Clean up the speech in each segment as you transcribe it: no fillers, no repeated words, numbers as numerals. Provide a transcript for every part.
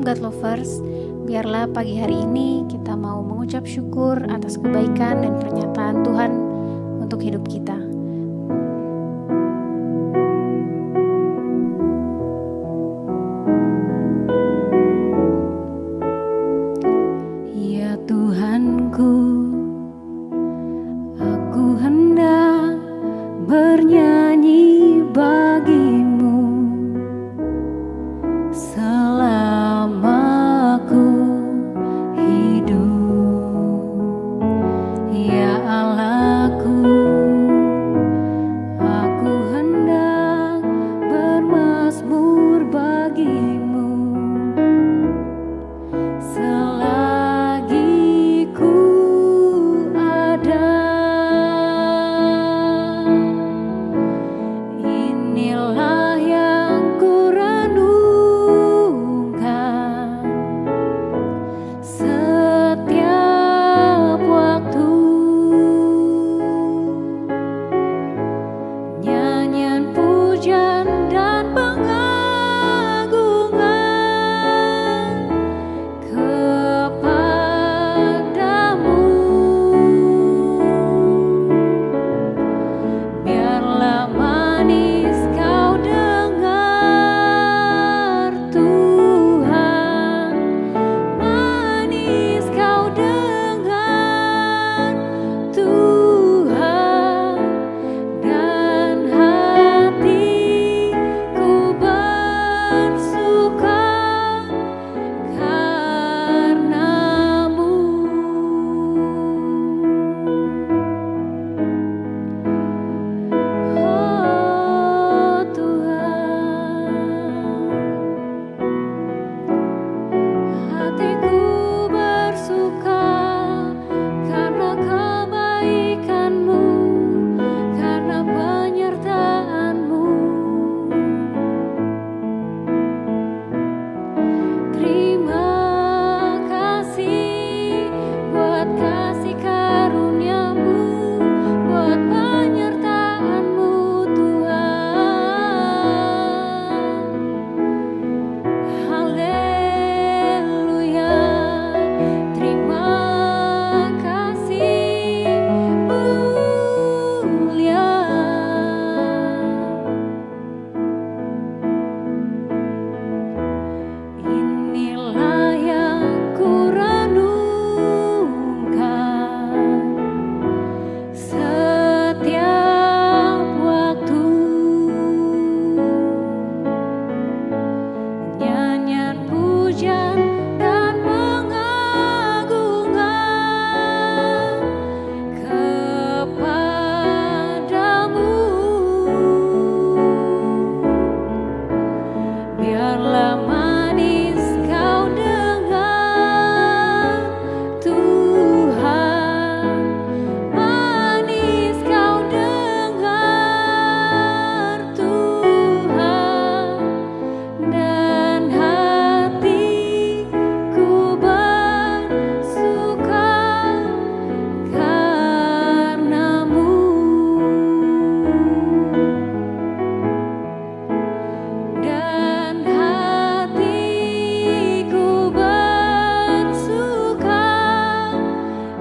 God Lovers, biarlah pagi hari ini kita mau mengucap syukur atas kebaikan dan pernyataan Tuhan untuk hidup kita. Ya Tuhanku, aku hendak bernyanyi bagimu selama aku hidup. Ya Allahku, aku hendak bermazmur bagimu selagi ku ada. Inilah yang ku renungkan setiap waktu, nyanyian pujian dan pengagungan kepadamu. Biarlah manis kau dengar Tuhan, manis kau dengar Tuhan, dan hatiku bersuka karenamu. Oh Tuhan, hatiku bersuka karena kebaikan-Mu, karena penyertaan-Mu. Terima kasih buat kasih karunia-Mu, buat penyertaan-Mu Tuhan. Haleluya, terima kasih mulia. Inilah yang ku renungkan setiap waktu, nyanyian pujian dan pengagungan kepadamu. Biarlah manis kau dengar Tuhan, manis kau dengar Tuhan, dan hatiku bersuka karenamu. Dan hatiku bersuka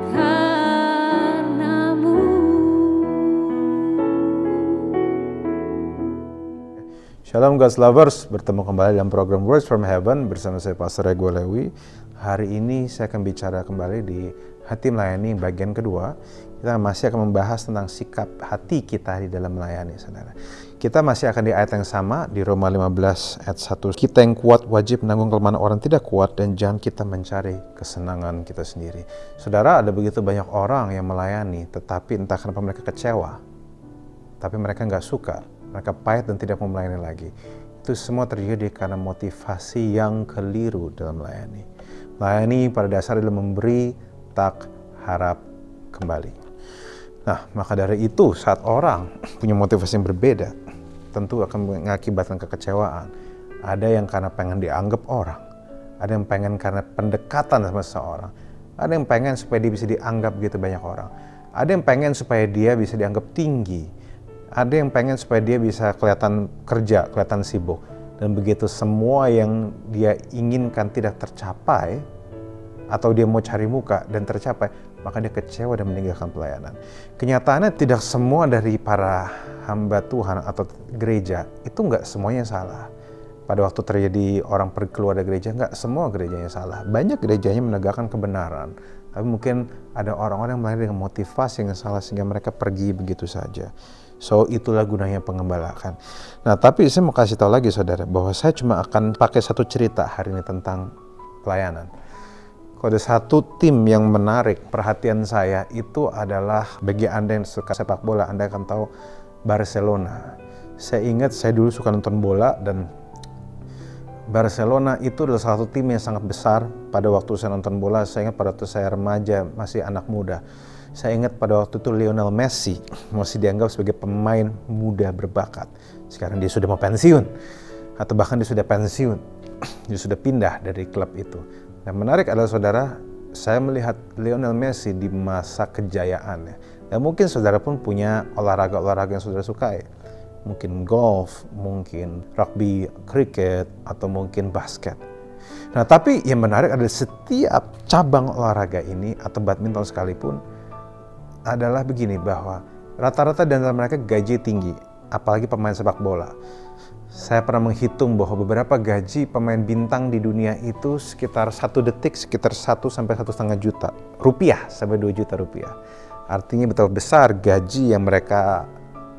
karenamu. Shalom God's Lovers, bertemu kembali dalam program Words from Heaven bersama saya Pastor Rego Lewi. Hari ini saya akan bicara kembali di Hati Melayani bagian kedua. Kita masih akan membahas tentang sikap hati kita di dalam melayani, saudara. Kita masih akan di ayat yang sama di Roma 15 ayat 1. Kita yang kuat wajib menanggung kelemahan orang tidak kuat, dan jangan kita mencari kesenangan kita sendiri. Saudara, ada begitu banyak orang yang melayani, tetapi entah kenapa mereka kecewa, tapi mereka nggak suka, mereka pahit dan tidak mau melayani lagi. Itu semua terjadi karena motivasi yang keliru dalam melayani. Melayani pada dasarnya adalah memberi, tak harap kembali. Nah, maka dari itu saat orang punya motivasi yang berbeda, tentu akan mengakibatkan kekecewaan. Ada yang karena pengen dianggap orang, ada yang pengen karena pendekatan sama seseorang, ada yang pengen supaya dia bisa dianggap gitu banyak orang, ada yang pengen supaya dia bisa dianggap tinggi, ada yang pengen supaya dia bisa kelihatan kerja, kelihatan sibuk. Dan begitu semua yang dia inginkan tidak tercapai, atau dia mau cari muka dan tercapai, maka dia kecewa dan meninggalkan pelayanan. Kenyataannya tidak semua dari para hamba Tuhan atau gereja itu nggak semuanya salah. Pada waktu terjadi orang pergi keluar dari gereja, nggak semua gerejanya salah. Banyak gerejanya menegakkan kebenaran, tapi mungkin ada orang-orang yang melayani dengan motivasi yang salah sehingga mereka pergi begitu saja. So itulah gunanya pengembalakan. Nah tapi saya mau kasih tahu lagi saudara, bahwa saya cuma akan pakai satu cerita hari ini tentang pelayanan. Kalau ada satu tim yang menarik perhatian saya, itu adalah bagi Anda yang suka sepak bola, Anda akan tahu Barcelona. Saya ingat saya dulu suka nonton bola, dan Barcelona itu adalah salah satu tim yang sangat besar pada waktu saya nonton bola. Saya ingat pada waktu saya remaja, masih anak muda. Saya ingat pada waktu itu Lionel Messi masih dianggap sebagai pemain muda berbakat. Sekarang dia sudah mau pensiun, atau bahkan dia sudah pensiun, dia sudah pindah dari klub itu. Yang menarik adalah saudara, saya melihat Lionel Messi di masa kejayaannya. Dan mungkin saudara pun punya olahraga-olahraga yang saudara sukai. Mungkin golf, mungkin rugby, cricket, atau mungkin basket. Nah tapi yang menarik adalah setiap cabang olahraga ini, atau badminton sekalipun, adalah begini, bahwa rata-rata di antara mereka gaji tinggi, apalagi pemain sepak bola. Saya pernah menghitung bahwa beberapa gaji pemain bintang di dunia itu sekitar 1 detik sekitar 1 sampai 1,5 juta rupiah sampai 2 juta rupiah. Artinya betapa besar gaji yang mereka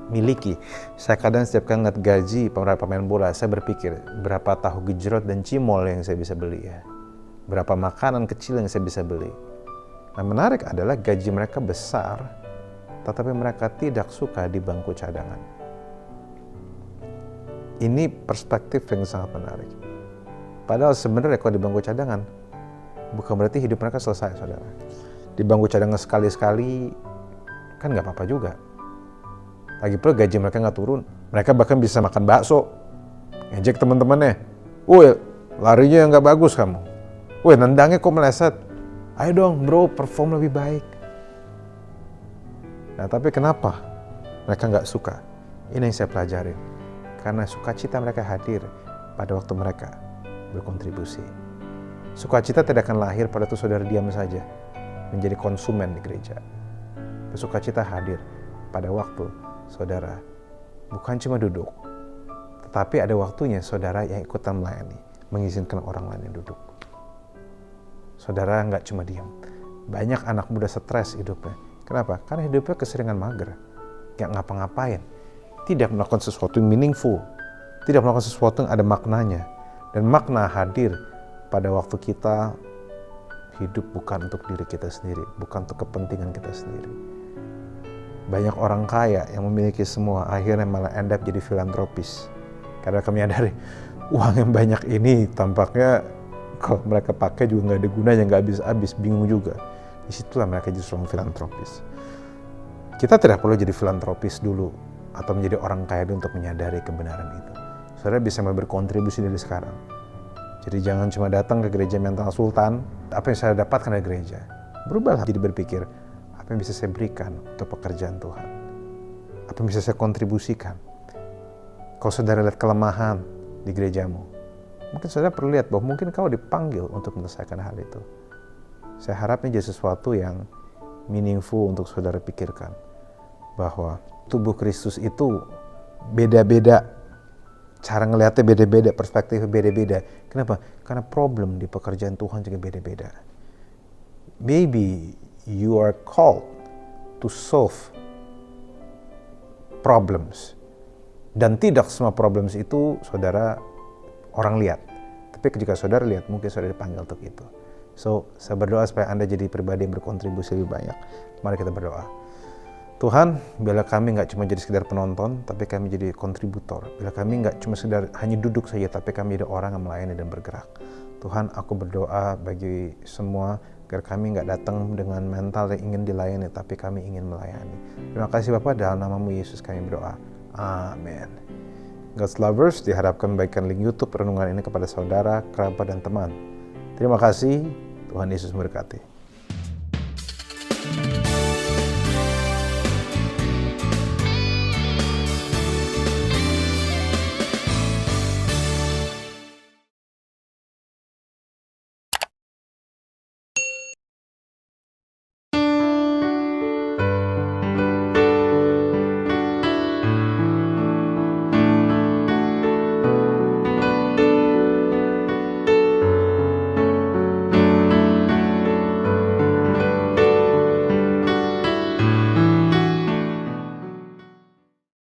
miliki. Saya kadang setiap kali ngeliat gaji pemain bola, saya berpikir berapa tahu gejrot dan cimol yang saya bisa beli ya. Berapa makanan kecil yang saya bisa beli. Nah menarik adalah gaji mereka besar, tetapi mereka tidak suka di bangku cadangan. Ini perspektif yang sangat menarik. Padahal sebenarnya kalau di bangku cadangan, bukan berarti hidup mereka selesai, saudara. Di bangku cadangan sekali-sekali, kan nggak apa-apa juga. Lagi pula gaji mereka nggak turun. Mereka bahkan bisa makan bakso, ngejek teman-temannya. Woi, larinya nggak bagus kamu. Woi, nendangnya kok meleset. Ayo dong bro, perform lebih baik. Nah tapi kenapa mereka nggak suka? Ini yang saya pelajarin. Karena sukacita mereka hadir pada waktu mereka berkontribusi. Sukacita tidak akan lahir pada waktu saudara diam saja, menjadi konsumen di gereja. Sukacita hadir pada waktu saudara bukan cuma duduk, tetapi ada waktunya saudara yang ikutan melayani, mengizinkan orang lain yang duduk. Saudara nggak cuma diam. Banyak anak muda stres hidupnya. Kenapa? Karena hidupnya keseringan mager, nggak ngapa-ngapain, tidak melakukan sesuatu yang meaningful, tidak melakukan sesuatu yang ada maknanya. Dan makna hadir pada waktu kita hidup bukan untuk diri kita sendiri, bukan untuk kepentingan kita sendiri. Banyak orang kaya yang memiliki semua, akhirnya malah end up jadi filantropis. Karena kami menyadari uang yang banyak ini tampaknya kalau mereka pakai juga nggak ada gunanya, nggak habis-habis, bingung juga. Disitulah mereka justru filantropis. Kita tidak perlu jadi filantropis dulu atau menjadi orang kaya untuk menyadari kebenaran itu. Saudara bisa berkontribusi dari sekarang. Jadi jangan cuma datang ke gereja mental sultan, apa yang saya dapatkan dari gereja. Berubahlah jadi berpikir, apa yang bisa saya berikan untuk pekerjaan Tuhan? Apa yang bisa saya kontribusikan? Kalau saudara lihat kelemahan di gerejamu, mungkin saudara perlu lihat bahwa mungkin kau dipanggil untuk menyelesaikan hal itu. Saya harap ini jadi sesuatu yang meaningful untuk saudara pikirkan. Bahwa tubuh Kristus itu beda-beda. Cara ngelihatnya beda-beda, perspektifnya beda-beda. Kenapa? Karena problem di pekerjaan Tuhan juga beda-beda. Maybe you are called to solve problems. Dan tidak semua problems itu saudara orang lihat. Tapi jika saudara lihat, mungkin saudara dipanggil untuk itu. So, saya berdoa supaya Anda jadi pribadi yang berkontribusi lebih banyak. Mari kita berdoa. Tuhan, bila kami nggak cuma jadi sekedar penonton, tapi kami jadi kontributor. Bila kami nggak cuma sekedar hanya duduk saja, tapi kami jadi orang yang melayani dan bergerak. Tuhan, aku berdoa bagi semua, agar kami nggak datang dengan mental yang ingin dilayani, tapi kami ingin melayani. Terima kasih Bapak, dalam nama-Mu Yesus kami berdoa. Amin. God's Lovers, diharapkan membagikan link YouTube renungan ini kepada saudara, kerabat, dan teman. Terima kasih, Tuhan Yesus memberkati.